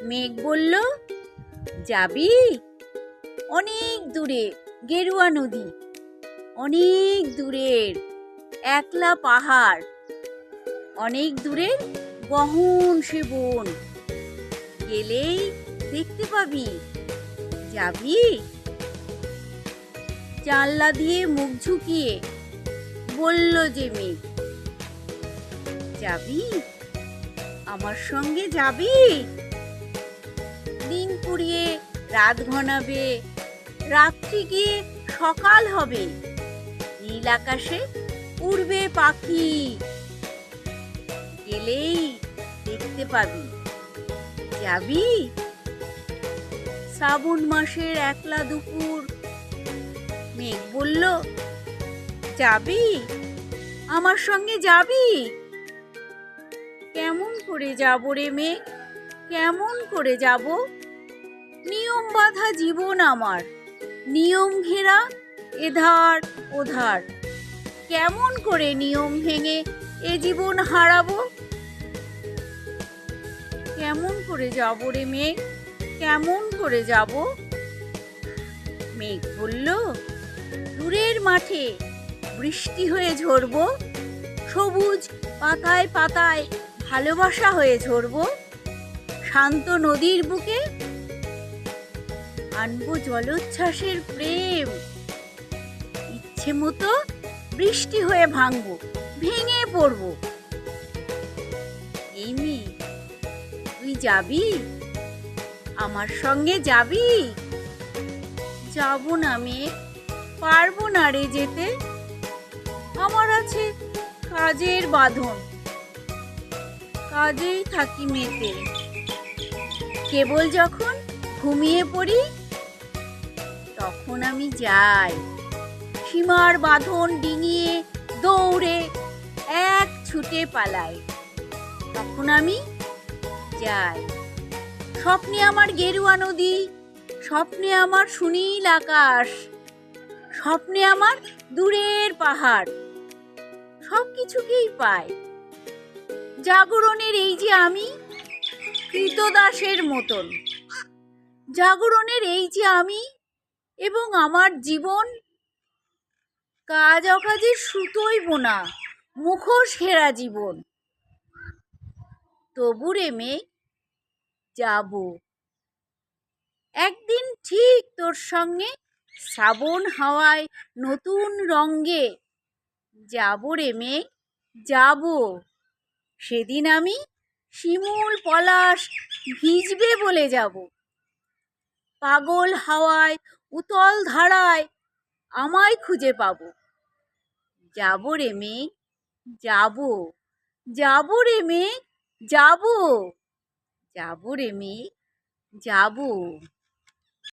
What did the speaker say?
মেঘ বলল, যাবি? অনেক দূরে গেরুয়া নদী, অনেক দূরের একলা পাহাড়, অনেক দূরের গহন সে বন, গেলেই দেখতে পাবি। যাবি? জানলা দিয়ে মুখ ঝুঁকিয়ে বলল যে মেঘ, যাবি? আমার সঙ্গে যাবি? দিন পুড়িয়ে রাত ঘনাবে, রাত্রি গিয়ে সকাল হবে, নীল আকাশে উড়বে পাখি, গেলেই দেখতে পাবি। যাবি? শ্রাবণ মাসের একলা দুপুর, মেঘ বলল, যাবি? আমার সঙ্গে যাবি? কেমন করে যাব রে মেঘ, কেমন করে যাব? নিয়ম বাঁধা জীবন আমার, নিয়ম ঘেরা এধার ওধার, কেমন করে নিয়ম ভেঙে এ জীবন হারাবো? কেমন করে যাব রে মেঘ, কেমন করে যাব? মেঘ বলল, দূরের মাঠে বৃষ্টি হয়ে ঝরবো, সবুজ পাতায় পাতায় ভালোবাসা হয়ে ঝরবো, শান্ত নদীর বুকে আনবো জলোচ্ছ্বাসের প্রেম, ইচ্ছে মতো বৃষ্টি হয়ে ভাঙবো, ভেঙে পড়বো। এই মেয়ে, তুই যাবি? আমার সঙ্গে যাবি? যাবো না মেয়ে, পারবো না রে যেতে, আমার আছে কাজের বাঁধন, কাজেই থাকি মেতে। কেবল যখন ঘুমিয়ে পড়ি তখন আমি যাই, সীমার বাঁধন ডিঙিয়ে দৌড়ে এক ছুটে পালাই, তখন আমি যাই। স্বপ্নে আমার গেরুয়া নদী, স্বপ্নে আমার সুনীল আকাশ, স্বপ্নে আমার দূরের পাহাড়, সব কিছুকেই পাই। জাগরণের এই যে আমি কৃতদাসের মতন, জাগরণের এই যে আমি এবং আমার জীবন, কাজ অকাজের সুতোই বোনা, মুখোশ ঘেরা জীবন। তবু রে মেঘ, যাবো একদিন ঠিক তোর সঙ্গে, শ্রাবণ হাওয়ায় নতুন রঙ্গে। যাবো রে মেঘ, যাবো, সেদিন আমি শিমুল পলাশ ভিজবে বলে যাব, পাগল হাওয়ায় উতল ধারায় আমায় খুঁজে পাবো। যাবো রে মেঘ, যাবো, যাবো রে মেঘ, যাবো, যাবো রে মেঘ, যাবো।